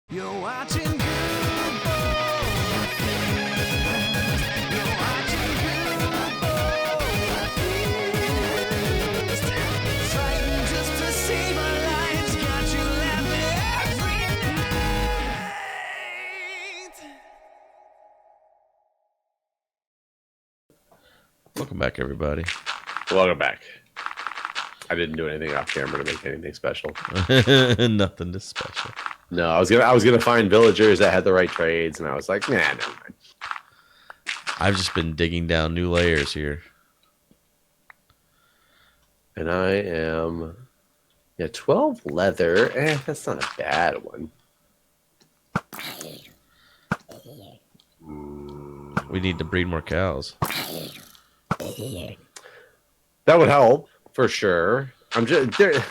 You're watching Guude. You're watching Guude. Fighting just to save our lives. Got you laughing every night. Welcome back, everybody. Welcome back. I didn't do anything off camera to make anything special. Nothing this special. No, I was gonna find villagers that had the right trades, and I was like, nah, never mind. I've just been digging down new layers here. And I am 12 leather. That's not a bad one. We need to breed more cows. That would help for sure. I'm just there.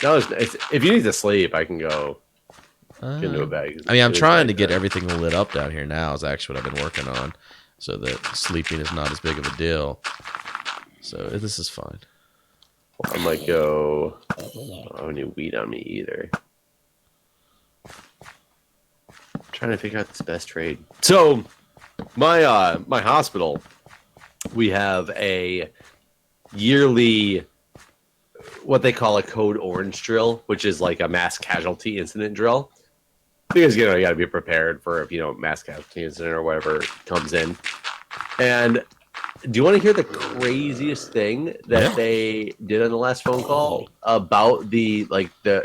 If you need to sleep, I can go get into a bag. I mean, I'm trying to get everything lit up down here now is actually what I've been working on, so that sleeping is not as big of a deal. So this is fine. I might go. I don't have any wheat on me either. I'm trying to figure out this best trade. So, my my hospital, we have a yearly what they call a code orange drill, which is like a mass casualty incident drill. Because you got to be prepared for if mass casualty incident or whatever comes in. And do you want to hear the craziest thing that they did on the last phone call about the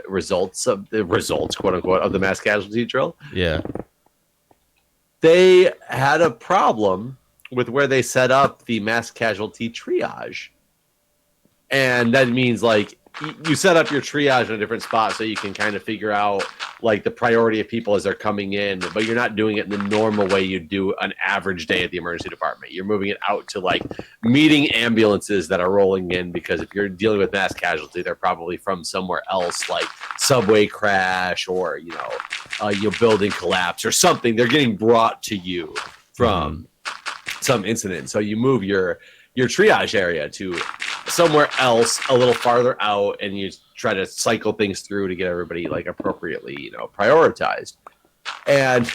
results, quote unquote, of the mass casualty drill? Yeah. They had a problem with where they set up the mass casualty triage. And that means you set up your triage in a different spot so you can kind of figure out the priority of people as they're coming in, but you're not doing it in the normal way you do an average day at the emergency department. You're moving it out to meeting ambulances that are rolling in, because if you're dealing with mass casualty, they're probably from somewhere else, like subway crash or your building collapse or something. They're getting brought to you from some incident. So you move your triage area to somewhere else a little farther out, and you try to cycle things through to get everybody appropriately prioritized. And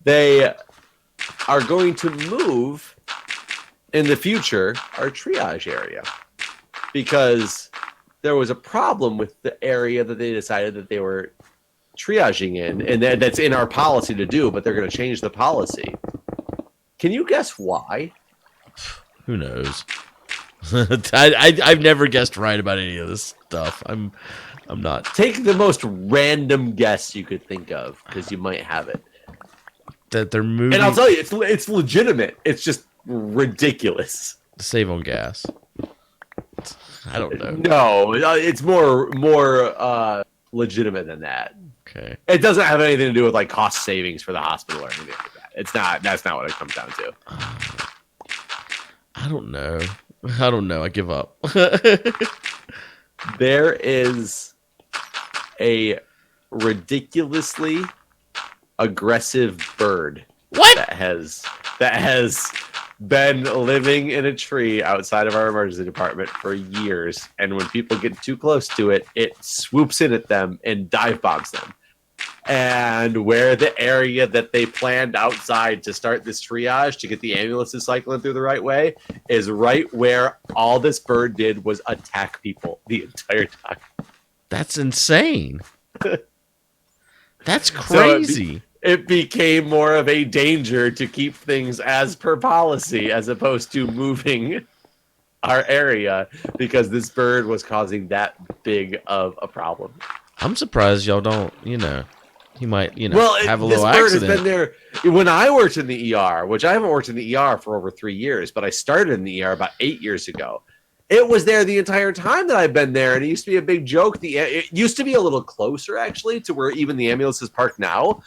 they are going to move in the future our triage area, because there was a problem with the area that they decided that they were triaging in, and that's in our policy to do, but they're going to change the policy. Can you guess why? Who knows? I've never guessed right about any of this stuff. I'm not. Take the most random guess you could think of, because you might have it. That they're moving. And I'll tell you, it's legitimate. It's just ridiculous. To save on gas. I don't know. No, it's more legitimate than that. Okay. It doesn't have anything to do with cost savings for the hospital or anything like that. It's not. That's not what it comes down to. I don't know. I give up. There is a ridiculously aggressive bird that has been living in a tree outside of our emergency department for years, and when people get too close to it, it swoops in at them and dive bombs them. And where the area that they planned outside to start this triage to get the ambulances cycling through the right way is right where all this bird did was attack people the entire time. That's insane. That's crazy. So it became more of a danger to keep things as per policy as opposed to moving our area, because this bird was causing that big of a problem. I'm surprised y'all don't, he might, have a little accident. This bird accident. has been there when I worked in the ER, which I haven't worked in the ER for over 3 years, but I started in the ER about 8 years ago. It was there the entire time that I've been there, and it used to be a big joke. It used to be a little closer, actually, to where even the ambulances park now.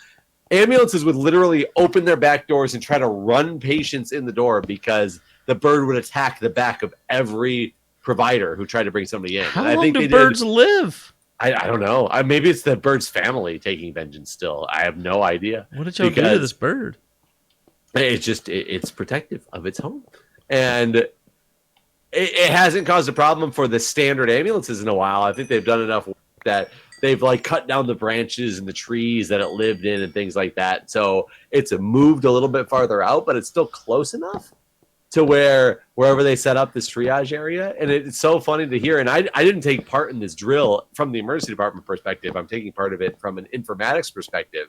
Ambulances would literally open their back doors and try to run patients in the door, because the bird would attack the back of every provider who tried to bring somebody in. How long do birds live? I don't know. Maybe it's the bird's family taking vengeance still. I have no idea. What did y'all do to this bird? It's protective of its home. And it hasn't caused a problem for the standard ambulances in a while. I think they've done enough that they've like cut down the branches and the trees that it lived in and things like that. So it's moved a little bit farther out, but it's still close enough to wherever they set up this triage area. And it's so funny to hear. And I didn't take part in this drill from the emergency department perspective. I'm taking part of it from an informatics perspective.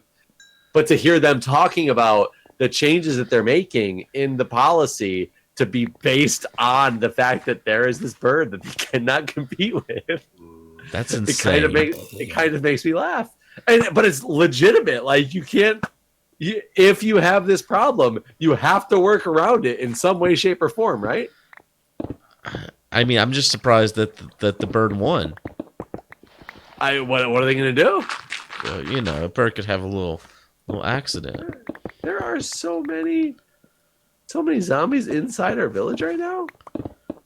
But to hear them talking about the changes that they're making in the policy to be based on the fact that there is this bird that they cannot compete with. That's insane. It kind of makes me laugh. But it's legitimate. Like you can't, if you have this problem, you have to work around it in some way, shape, or form, right? I mean, I'm just surprised that the bird won. What are they going to do? You know, a bird could have a little accident. There are so many zombies inside our village right now.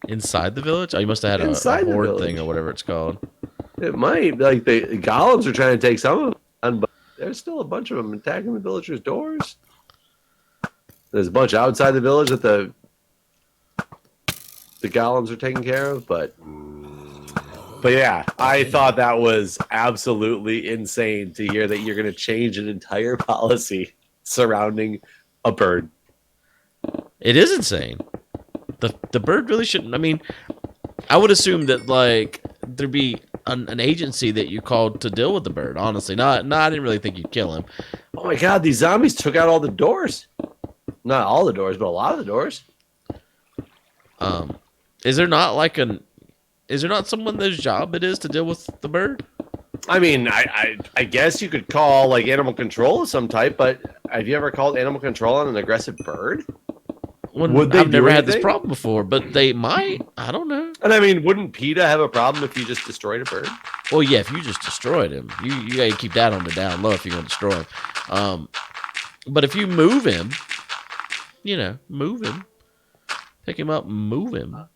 Inside the village? Oh, you must have had a horde thing or whatever it's called. It might. Like the golems are trying to take some of them, but there's still a bunch of them attacking the villagers' doors. There's a bunch outside the village that the golems are taking care of, but yeah, I thought that was absolutely insane to hear that you're going to change an entire policy surrounding a bird. It is insane. The bird really shouldn't. I mean, I would assume that like there'd be an agency that you called to deal with the bird. Honestly, no, I didn't really think you'd kill him. Oh my god, these zombies took out all the doors. Not all the doors, but a lot of the doors. Is there not someone whose job it is to deal with the bird? I mean, I guess you could call like animal control of some type, but have you ever called animal control on an aggressive bird? I've never had this problem before, but they might. I don't know. And I mean, wouldn't PETA have a problem if you just destroyed a bird? Well, yeah, if you just destroyed him, you got to keep that on the down low if you're going to destroy him. But if you move him, move him, pick him up, move him.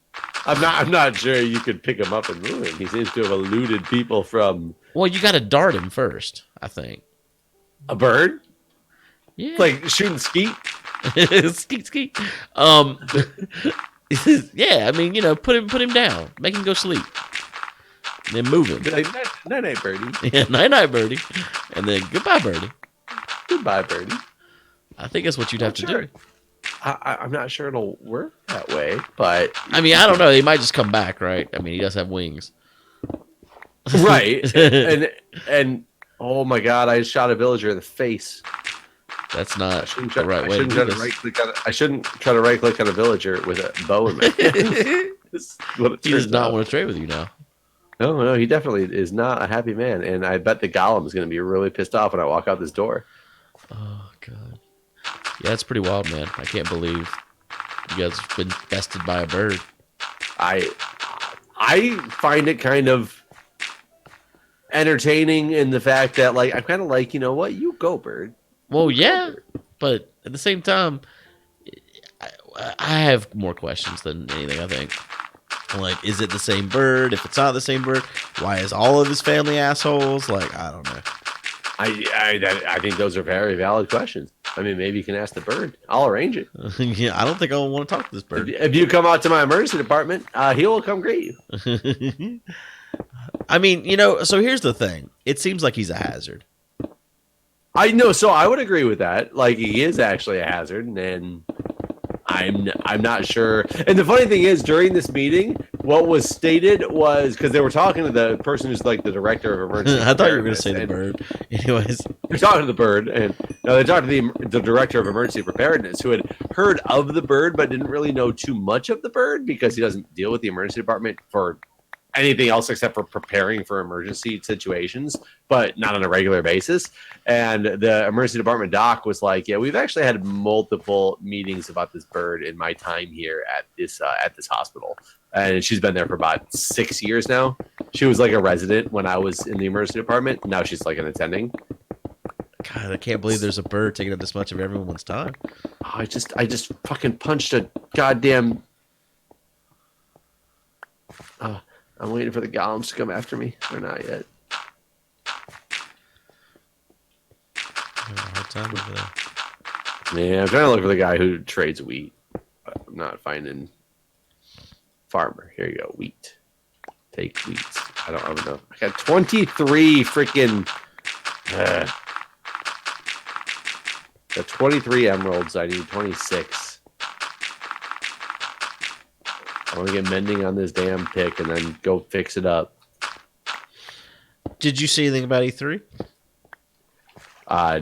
I'm not sure you could pick him up and move him. He seems to have eluded people from. Well, you got to dart him first, I think. A bird? Yeah, like shooting skeet. Skeet skeet. Yeah, I mean, put him down, make him go sleep, and then move him. Like, night, birdie. Yeah, night, birdie, and then goodbye, birdie. Goodbye, birdie. I think that's what you'd have to do. I'm not sure it'll work that way, but I mean, I don't know. He might just come back, right? I mean, he does have wings, right? and oh my god, I shot a villager in the face. That's not the right way to do this. I shouldn't try to right click on a villager with a bow in my hand. He does not want to trade with you now. No, he definitely is not a happy man, and I bet the golem is going to be really pissed off when I walk out this door. Oh god, yeah, it's pretty wild, man. I can't believe you guys have been bested by a bird. I find it kind of entertaining in the fact that, like, I'm kind of like, you know what, you go, bird. Well, yeah, but at the same time, I have more questions than anything, I think. Like, is it the same bird? If it's not the same bird, why is all of his family assholes? Like, I don't know. I think those are very valid questions. I mean, maybe you can ask the bird. I'll arrange it. Yeah, I don't think I want to talk to this bird. If you come out to my emergency department, he will come greet you. I mean, so here's the thing. It seems like he's a hazard. I know, so I would agree with that. Like, he is actually a hazard, and I'm not sure. And the funny thing is, during this meeting, what was stated was, because they were talking to the person who's like the director of emergency. I thought you were going to say the bird. Anyways, they're talking to the bird, and no, they talked to the director of emergency preparedness, who had heard of the bird but didn't really know too much of the bird because he doesn't deal with the emergency department for anything else except for preparing for emergency situations, but not on a regular basis. And the emergency department doc was like, yeah, we've actually had multiple meetings about this bird in my time here at this hospital. And she's been there for about 6 years now. She was like a resident when I was in the emergency department. Now she's like an attending. God, I can't believe there's a bird taking up this much of everyone's time. Oh, I just fucking punched a goddamn... I'm waiting for the golems to come after me. They're not yet. I'm having a hard time over there. Yeah, I'm trying to look for the guy who trades wheat. But I'm not finding farmer. Here you go. Wheat. Take wheat. I don't know. I got 23 freaking. Got 23 emeralds. I need 26. I want to get mending on this damn pick and then go fix it up. Did you see anything about E3?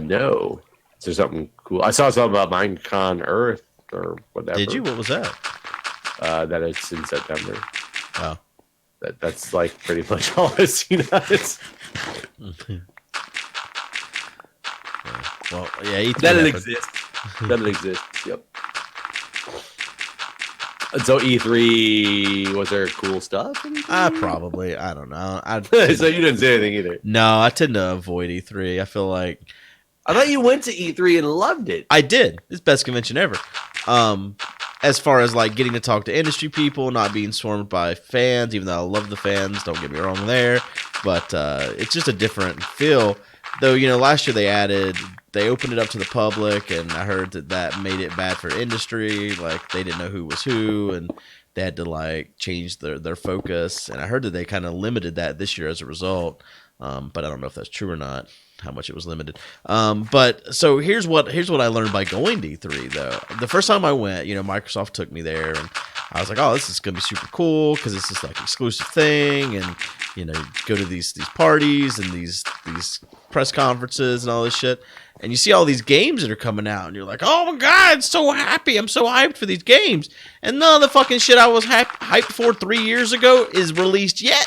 No. Is there something cool? I saw something about Minecon Earth or whatever. Did you? What was that? That it's in September. Oh. That's like pretty much all I've seen on it. Well, yeah, E3 That it happened. exists. That it exists. Yep. And so E3, was there cool stuff? Probably. I don't know. So you didn't say anything either. No, I tend to avoid E3. I feel like I thought you went to E3 and loved it. I did. It's the best convention ever. As far as like getting to talk to industry people, not being swarmed by fans, even though I love the fans, don't get me wrong there. But it's just a different feel. Though, last year they opened it up to the public, and I heard that made it bad for industry. Like, they didn't know who was who, and they had to, like, change their focus. And I heard that they kind of limited that this year as a result. But I don't know if that's true or not, how much it was limited. But so here's what I learned by going to E3, though. The first time I went, Microsoft took me there, and I was like, oh, this is going to be super cool because it's this, like, exclusive thing. And, you go to these parties and these press conferences and all this shit. And you see all these games that are coming out, and you're like, oh my God, so happy. I'm so hyped for these games. And none of the fucking shit I was hyped for 3 years ago is released yet.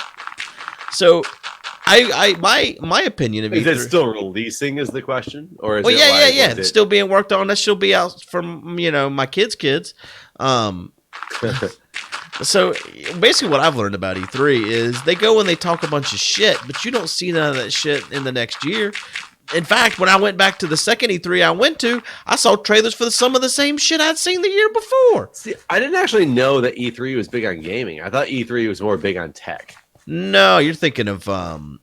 So my opinion of is E3, it still releasing is the question? Or is well, it yeah. is It's still being worked on. That should be out from, my kids. So basically what I've learned about E3 is they go and they talk a bunch of shit, but you don't see none of that shit in the next year. In fact, when I went back to the second E3 I went to, I saw trailers for some of the same shit I'd seen the year before. See, I didn't actually know that E3 was big on gaming. I thought E3 was more big on tech. No, you're thinking of the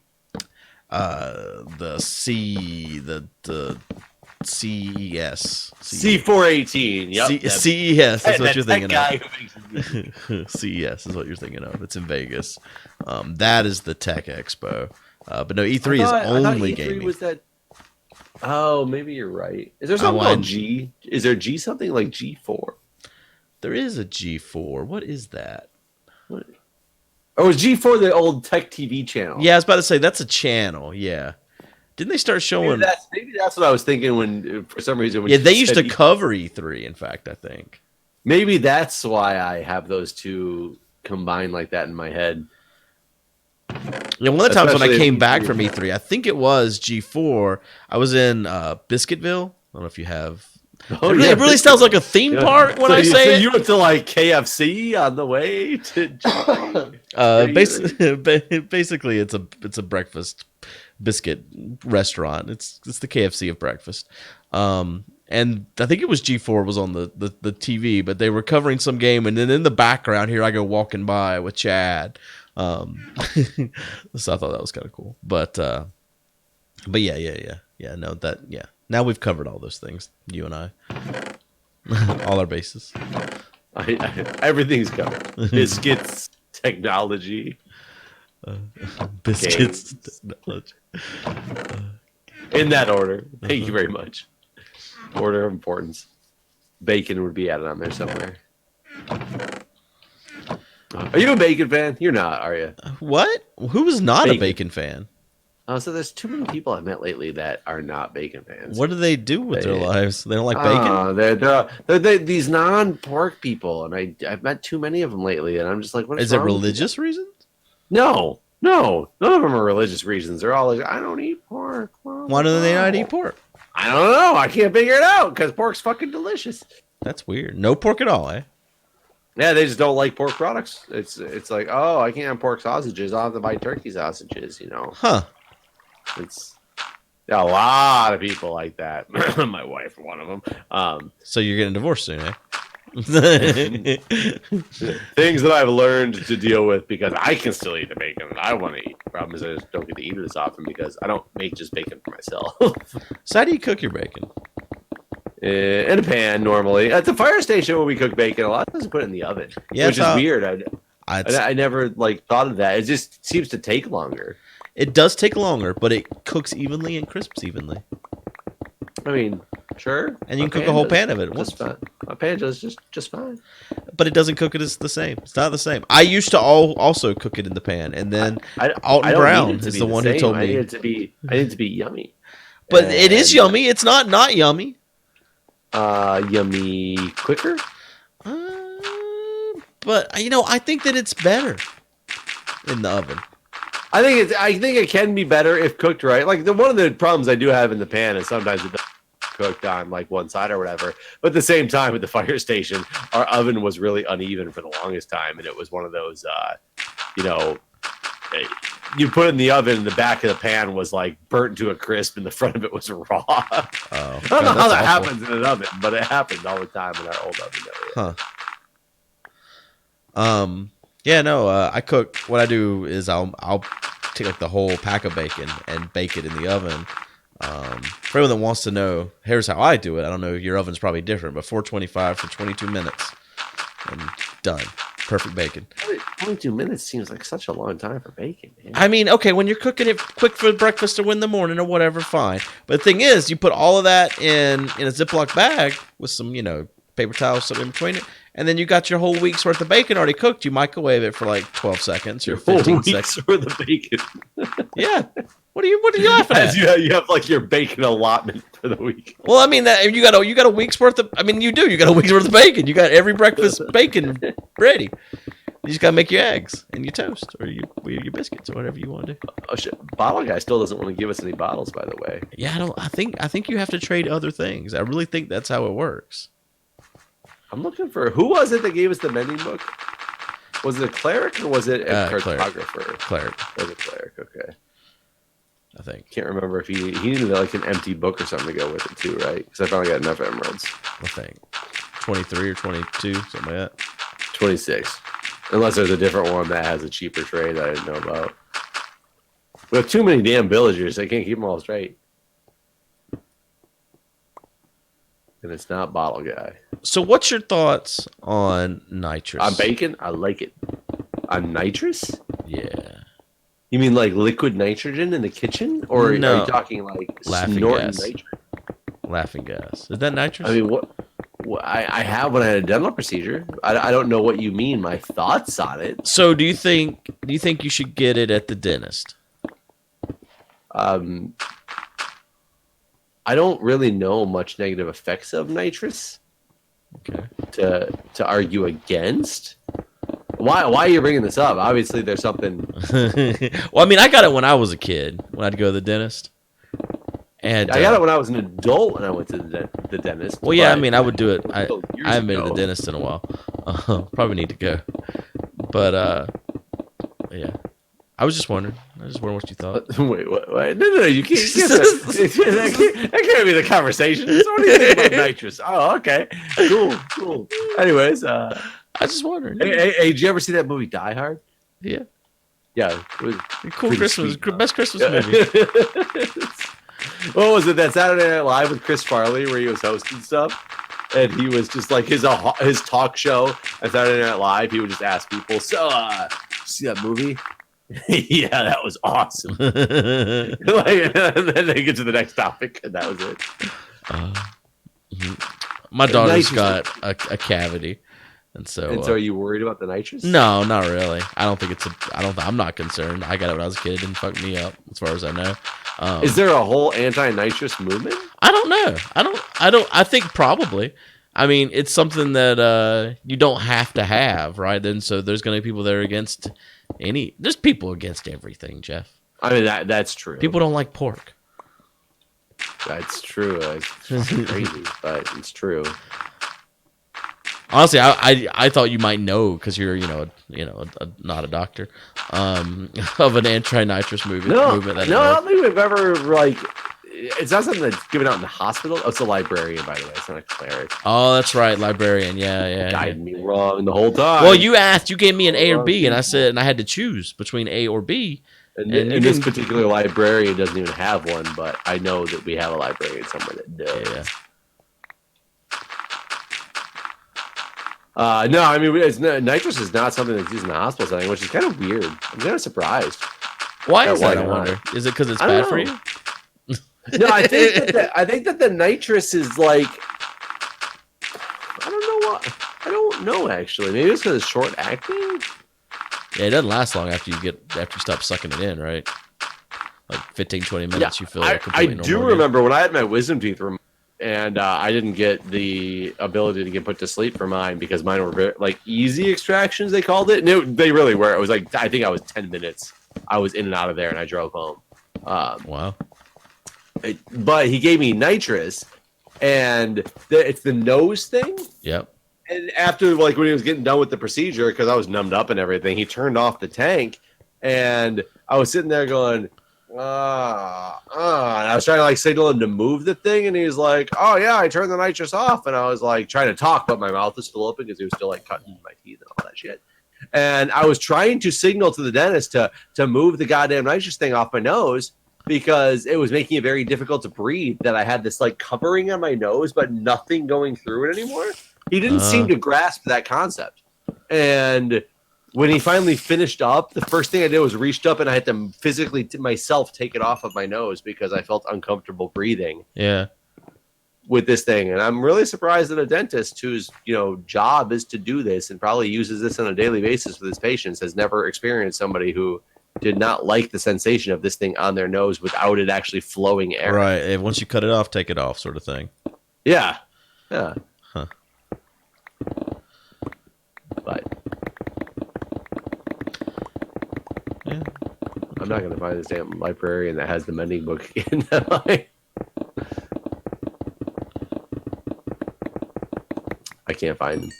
CES. C418. Yep. CES is what you're thinking guy of. CES is what you're thinking of. It's in Vegas. That is the tech expo. But no, E3 is only E3 gaming. was that. Oh, maybe you're right. Is there something called G? Is there G something like G4? There is a G4. What is that? What? Oh, is G4 the old tech TV channel? Yeah, I was about to say that's a channel. Yeah. Didn't they start showing? Maybe that's what I was thinking when, for some reason, when yeah, they used to cover E3. In fact, I think maybe that's why I have those two combined like that in my head. Yeah, one of the times when I came back from E3, I think it was G4. I was in Biscuitville. I don't know if you have. Oh, it really sounds like a theme park when I say it. You went to like KFC on the way to. Basically, it's a breakfast biscuit restaurant. It's the KFC of breakfast. And I think it was G4 was on the TV, but they were covering some game, and then in the background here I go walking by with Chad. So I thought that was kind of cool. But yeah. No, that yeah. Now we've covered all those things, you and I. All our bases. Everything's covered. Biscuits, technology. Biscuits, technology. In that order. Thank you very much. Order of importance. Bacon would be added on there somewhere. Are you a bacon fan? You're not, are you? What? Who was not a bacon fan? Oh, so there's too many people I've met lately that are not bacon fans. What do they do with their lives? They don't like bacon? They're these non-pork people, and I've met too many of them lately, and I'm just like, what is it religious reasons? No. None of them are religious reasons. They're all like, I don't eat pork. Why do they not eat pork? I don't know. I can't figure it out because pork's fucking delicious. That's weird. No pork at all, eh? Yeah, they just don't like pork products. It's like, oh, I can't have pork sausages. I'll have to buy turkey sausages, Huh. It's a lot of people like that. My wife, one of them. So you're getting divorced soon, eh? Things that I've learned to deal with because I can still eat the bacon that I want to eat. The problem is I just don't get to eat it as often because I don't make just bacon for myself. So how do you cook your bacon? In a pan normally. At the fire station when we cook bacon, a lot of times we put it in the oven, which is weird. I never like thought of that. It just seems to take longer. It does take longer, but it cooks evenly and crisps evenly. I mean, sure. And you can cook a whole pan of it at once. Just fine. My pan does just fine. But it doesn't cook it as the same. It's not the same. I used to also cook it in the pan, and then Alton Brown is the one who told me I need it to be yummy. But it is yummy. It's not yummy. Yummy quicker. But I think that it's better in the oven. I think it can be better if cooked right. Like one of the problems I do have in the pan is sometimes it doesn't cooked on like one side or whatever. But at the same time, at the fire station, our oven was really uneven for the longest time, and it was one of those, you put it in the oven, and the back of the pan was like burnt to a crisp, and the front of it was raw. I don't know how that happens in an oven, but it happens all the time in our old oven. Yeah, no. I cook. What I do is I'll take like the whole pack of bacon and bake it in the oven. For anyone that wants to know, here's how I do it. I don't know, your oven's probably different, but 425 for 22 minutes, and done. Perfect bacon. 22 minutes seems like such a long time for bacon, man. I mean, okay, when you're cooking it quick for breakfast or in the morning or whatever, fine. But the thing is, you put all of that in a Ziploc bag with some, paper towels in between it, and then you got your whole week's worth of bacon already cooked. You microwave it for like 12 seconds or 15 seconds. Worth of bacon. Yeah. What are you laughing at? You have like your bacon allotment for the week. Well, I mean that you got a week's worth of. I mean, you got a week's worth of bacon. You got every breakfast bacon ready. You just gotta make your eggs and your toast or your biscuits or whatever you want to do. Oh shit! Bottle guy still doesn't want to give us any bottles, by the way. Yeah, I think you have to trade other things. I really think that's how it works. I'm looking for who was it that gave us the mending book? Was it a cleric or was it a cartographer? Cleric. It was a cleric. Okay. I think. Can't remember if he needed like an empty book or something to go with it too, right? Because I finally got enough emeralds. I think 23 or 22, something like that. 26, unless there's a different one that has a cheaper trade that I didn't know about. We have too many damn villagers. I can't keep them all straight. And it's not bottle guy. So, what's your thoughts on nitrous? On bacon, I like it. On nitrous? Yeah. You mean like liquid nitrogen in the kitchen, or No. are you talking like Laughing snorting gas. nitrogen? Laughing gas. Is that nitrous? I mean, what I have when I had a dental procedure. I don't know what you mean. My thoughts on it. So, do you think you should get it at the dentist? I don't really know much negative effects of nitrous. Okay. To argue against. Why are you bringing this up? Obviously, there's something. Well, I mean, I got it when I was a kid, when I'd go to the dentist. And I got it when I was an adult when I went to the dentist. Well, yeah, I mean, I would do it. I years haven't been to ago. the dentist in a while. Probably need to go. But yeah, I was just wondering. What you thought. Wait, what? No, you can't. That can't be the conversation. So what do you think about nitrous? Oh, okay, cool. Anyways, I just wondered. hey, did you ever see that movie Die Hard? Yeah. Yeah, it was Cool pretty Christmas, sweet, best Christmas movie. What was it? That Saturday Night Live with Chris Farley, where he was hosting stuff, and he was just like his talk show at Saturday Night Live. He would just ask people, "So, see that movie?" Yeah, that was awesome. And then they get to the next topic, and that was it. My daughter's got a cavity, and so. And so, are you worried about the nitrous? No, not really. I don't think I'm not concerned. I got it when I was a kid. It didn't fuck me up, as far as I know. Is there a whole anti-nitrous movement? I don't know. I think probably. I mean, it's something that you don't have to have, right? Then so there's going to be people that are against there's people against everything, Jeff. I mean, that's true. People don't like pork. That's true. It's crazy, but it's true. Honestly, I thought you might know because you're not a doctor of an anti-nitrous movement. No, that I don't think we've ever like. It's not something that's given out in the hospital. Oh, it's a librarian, by the way. It's not a cleric. Oh, that's right, librarian. Yeah. Guided me wrong the whole time. Well, you gave me an A or B, and I said, and I had to choose between A or B. And this particular librarian doesn't even have one, but I know that we have a librarian somewhere that does. Yeah. No, I mean, nitrous is not something that's used in the hospital setting, which is kind of weird. I'm kind of surprised. Why Yeah, is why that? I not? wonder. Is it because it's I bad don't for know. you? No, I think that the nitrous is like, I don't know what. I don't know actually. Maybe it's because it's short acting. Yeah, it doesn't last long after you stop sucking it in, right? Like 15, 20 minutes, you feel I completely do normal again. remember when I had my wisdom teeth removed, and I didn't get the ability to get put to sleep for mine because mine were very, like easy extractions. They called it. And they really were. It was like I think I was 10 minutes. I was in and out of there, and I drove home. Wow. But he gave me nitrous, and it's the nose thing. Yep. And after, like, when he was getting done with the procedure, because I was numbed up and everything, he turned off the tank, and I was sitting there going, and I was trying to, like, signal him to move the thing, and he's like, oh, yeah, I turned the nitrous off, and I was, like, trying to talk, but my mouth was still open because he was still, like, cutting my teeth and all that shit. And I was trying to signal to the dentist to move the goddamn nitrous thing off my nose, because it was making it very difficult to breathe, that I had this, like, covering on my nose, but nothing going through it anymore. He didn't seem to grasp that concept. And when he finally finished up, the first thing I did was reached up and I had to physically myself take it off of my nose because I felt uncomfortable breathing. Yeah. With this thing. And I'm really surprised that a dentist whose, job is to do this and probably uses this on a daily basis with his patients has never experienced somebody who did not like the sensation of this thing on their nose without it actually flowing air. Right. And once you cut it off, take it off, sort of thing. Yeah. Yeah. Huh. But yeah. I'm not going to find this damn librarian that has the mending book again. I can't find him.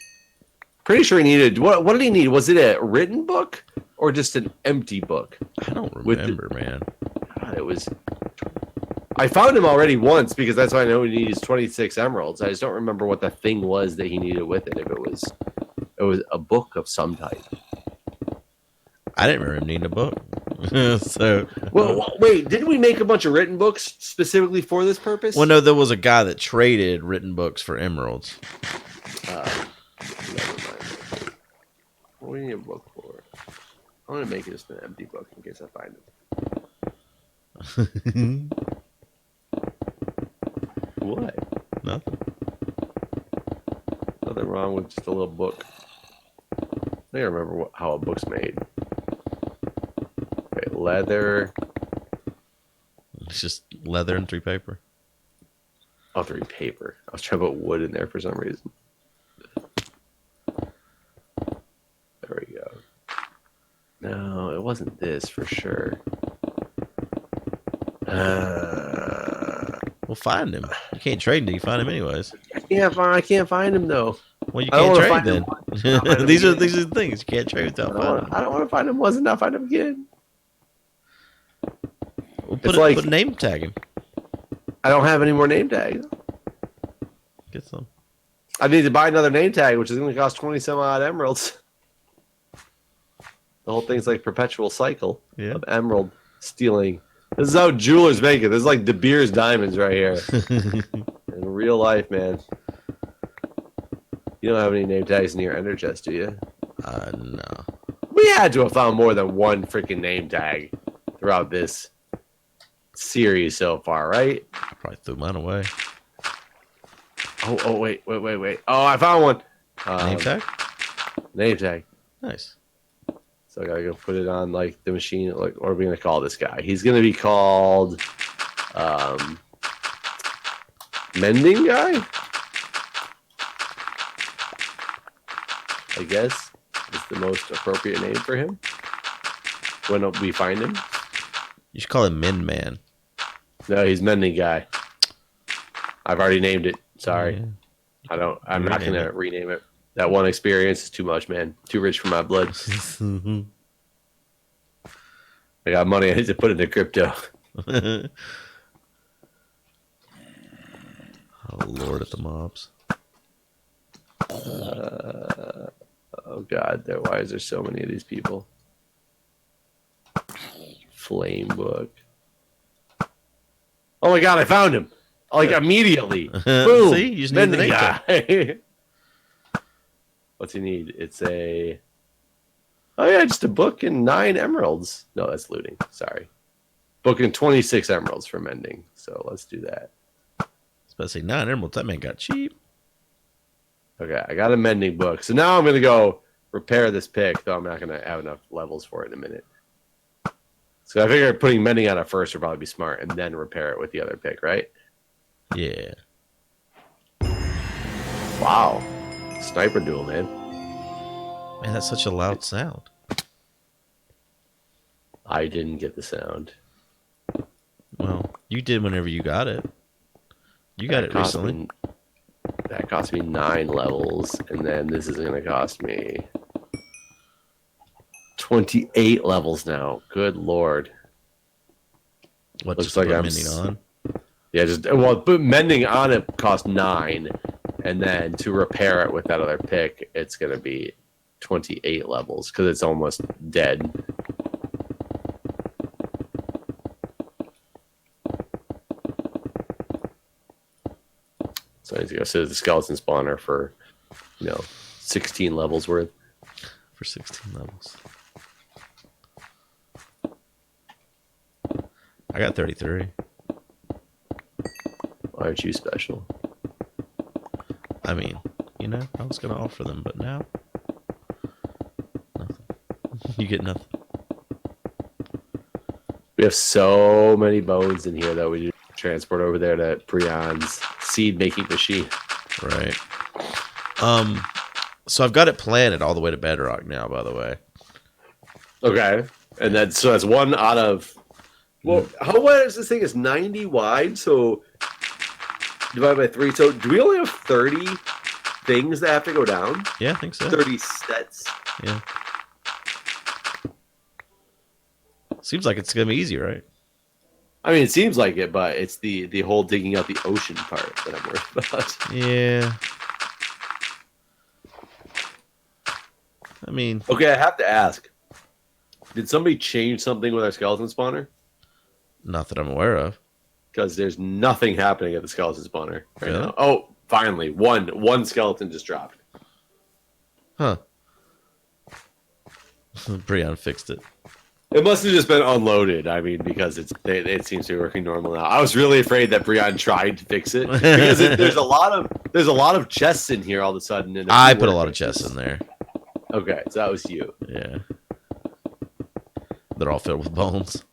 Pretty sure he needed. What did he need? Was it a written book or just an empty book? I don't remember, man. God, it was. I found him already once because that's why I know he needs 26 emeralds. I just don't remember what the thing was that he needed with it. If it was a book of some type. I didn't remember him needing a book. So, well, wait, didn't we make a bunch of written books specifically for this purpose? well, no, there was a guy that traded written books for emeralds. Never mind. What do we need a book for? I'm gonna make this an empty book in case I find it. What? Nothing. Nothing wrong with just a little book. I think I remember how a book's made. Okay, leather. It's just leather and 3 paper. Oh, 3 paper. I was trying to put wood in there for some reason. There we go. No, it wasn't this for sure. Well, find him. You can't trade until you find him, anyways. I can't find him though. Well, you I don't can't wanna trade find then. him. These are the things you can't trade without finding him. I don't want to find him once and not find him again. Well, It's put a name tag him. I don't have any more name tags. Get some. I need to buy another name tag, which is going to cost 20 some odd emeralds. The whole thing's like perpetual cycle of emerald stealing. This is how jewelers make it. This is like De Beers diamonds right here. In real life, man. You don't have any name tags in your ender chest, do you? No. We had to have found more than one freaking name tag throughout this series so far, right? Probably threw mine away. Oh, wait. Oh, I found one. Name tag? Name tag. Nice. So I gotta go put it on like the machine. Like, what are we gonna call this guy? He's gonna be called Mending Guy, I guess is the most appropriate name for him when we find him. You should call him Min Man. No, he's Mending Guy. I've already named it. Sorry. Yeah. I'm not gonna rename it. That one experience is too much, man. Too rich for my blood. I got money. I need to put into crypto. Oh, Lord at the mobs. Oh, God. Why is there so many of these people? Flame book. Oh, my God. I found him. Like, immediately. Boom. See? You just need the name tag. guy. What's he need? It's a... Oh, yeah, just a book and 9 emeralds. No, that's looting. Sorry. Book and 26 emeralds for mending. So let's do that. I was about to say 9 emeralds. That man got cheap. Okay, I got a mending book. So now I'm going to go repair this pick, though I'm not going to have enough levels for it in a minute. So I figure putting mending on it first would probably be smart, and then repair it with the other pick, right? Yeah. Wow. Sniper duel, man. Man, that's such a loud sound. I didn't get the sound. Well, you did whenever you got it. You got it recently. That cost me 9 levels, and then this is going to cost me 28 levels now. Good lord. What, Looks just like put I'm mending on? Yeah, but mending on it cost 9, and then to repair it with that other pick, it's going to be 28 levels because it's almost dead. So I need to go sit at the skeleton spawner for, 16 levels worth. For 16 levels. I got 33. Why aren't you special? I mean, I was going to offer them, but now, nothing. You get nothing. We have so many bones in here that we need to transport over there to Prion's seed-making machine. Right. So I've got it planted all the way to Bedrock now, by the way. Okay. And that's 1 out of... Well, how wide is this thing? It's 90 wide, so divided by 3. So do we only have 30 things that have to go down? Yeah, I think so. 30 sets? Yeah. Seems like it's going to be easy, right? I mean, it seems like it, but it's the whole digging out the ocean part that I'm worried about. Yeah. I mean... Okay, I have to ask. Did somebody change something with our skeleton spawner? Not that I'm aware of. Because there's nothing happening at the skeleton spawner right Really? now. Oh, finally. One skeleton just dropped. Huh. Brian fixed it. It must have just been unloaded. I mean, because it seems to be working normal now. I was really afraid that Brian tried to fix it because there's a lot of chests in here all of a sudden. And I put a lot of chests in there. Okay, so that was you. Yeah. They're all filled with bones.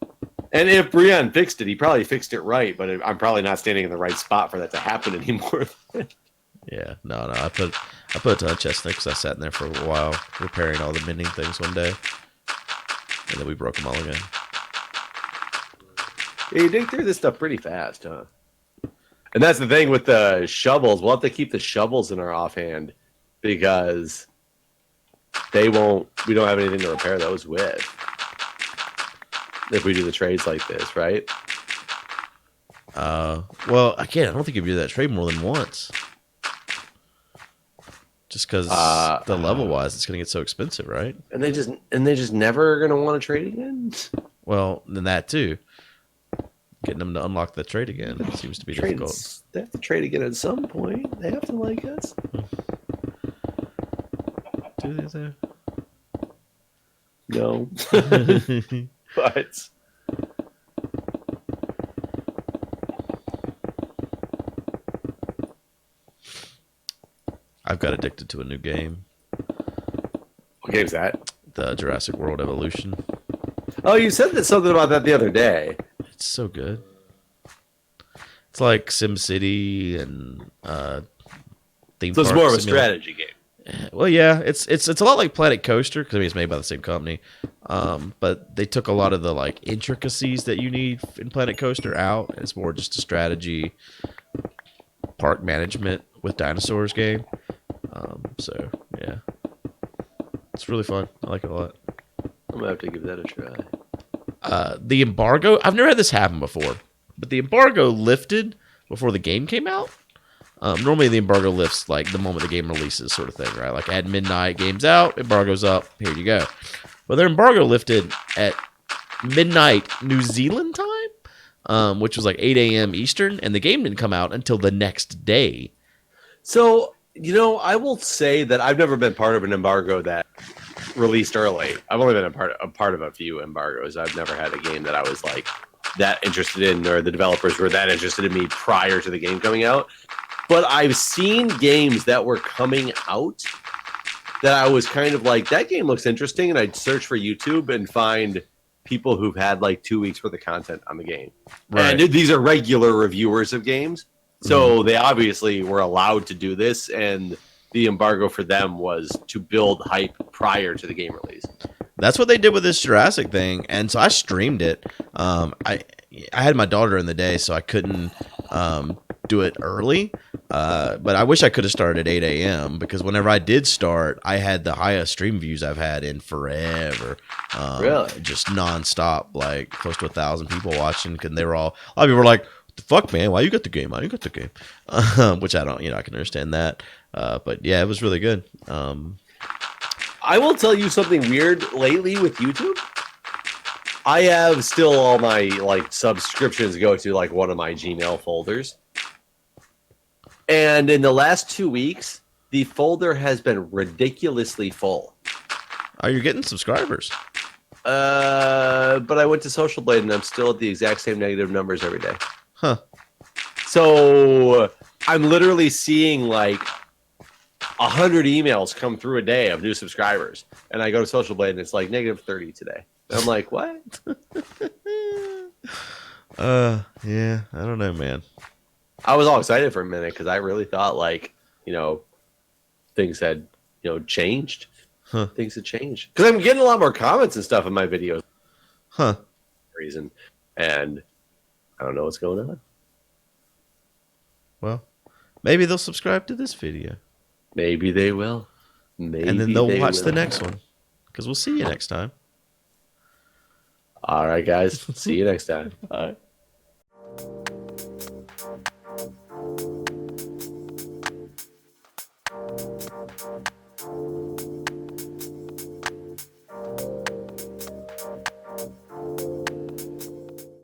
And if Brian fixed it, he probably fixed it right. But I'm probably not standing in the right spot for that to happen anymore. Yeah, no. I put a ton of chests there because I sat in there for a while repairing all the mending things one day. And then we broke them all again. Yeah, you dig through this stuff pretty fast, huh? And that's the thing with the shovels. We'll have to keep the shovels in our offhand because we don't have anything to repair those with. If we do the trades like this, right? Well, I don't think you can do that trade more than once. Just because the level wise, it's going to get so expensive, right? And they just never going to want to trade again. Well, then that too. Getting them to unlock that trade again seems to be difficult. They have to trade again at some point. They have to like us. Do they though? No. But I've got addicted to a new game. what game's that? The Jurassic World Evolution. Oh, you said something about that the other day. It's so good. It's like SimCity and theme So it's park more of a simulator. strategy game. Well, yeah, it's a lot like Planet Coaster because it's made by the same company, but they took a lot of the like intricacies that you need in Planet Coaster out, and it's more just a strategy, park management with dinosaurs game. So yeah, it's really fun. I like it a lot. I'm gonna have to give that a try. The embargo, I've never had this happen before, but the embargo lifted before the game came out. Normally the embargo lifts like the moment the game releases, sort of thing, right? Like at midnight, game's out, embargo's up, here you go. But their embargo lifted at midnight New Zealand time, which was like 8 a.m. Eastern, and the game didn't come out until the next day. So I will say that I've never been part of an embargo that released early. I've only been a part of a few embargoes. I've never had a game that I was like that interested in, or the developers were that interested in me prior to the game coming out. But I've seen games that were coming out that I was kind of like, that game looks interesting, and I'd search for YouTube and find people who've had like 2 weeks worth of content on the game. Right. And these are regular reviewers of games. So they obviously were allowed to do this, and the embargo for them was to build hype prior to the game release. That's what they did with this Jurassic thing, and so I streamed it. I had my daughter in the day, so I couldn't do it early. But I wish I could have started at 8 a.m. because whenever I did start, I had the highest stream views I've had in forever. Really? Just nonstop, like close to 1,000 people watching. And they were all, a lot of people were like, "The fuck, man? Why you got the game? Why you got the game?" Which I don't, I can understand that. But yeah, it was really good. I will tell you something weird lately with YouTube. I have still all my like subscriptions go to like one of my Gmail folders. And in the last 2 weeks, the folder has been ridiculously full. Oh, you're getting subscribers. But I went to Social Blade and I'm still at the exact same negative numbers every day. Huh. So I'm literally seeing like 100 emails come through a day of new subscribers. And I go to Social Blade and it's like negative 30 today. And I'm like, what? Yeah, I don't know, man. I was all excited for a minute because I really thought like, things had, changed. Huh. Things had changed. Because I'm getting a lot more comments and stuff in my videos. Huh. Reason. And I don't know what's going on. Well, maybe they'll subscribe to this video. Maybe they will. Maybe and then they'll they watch will. the next one. Because we'll see you next time. All right, guys. See you next time. All right.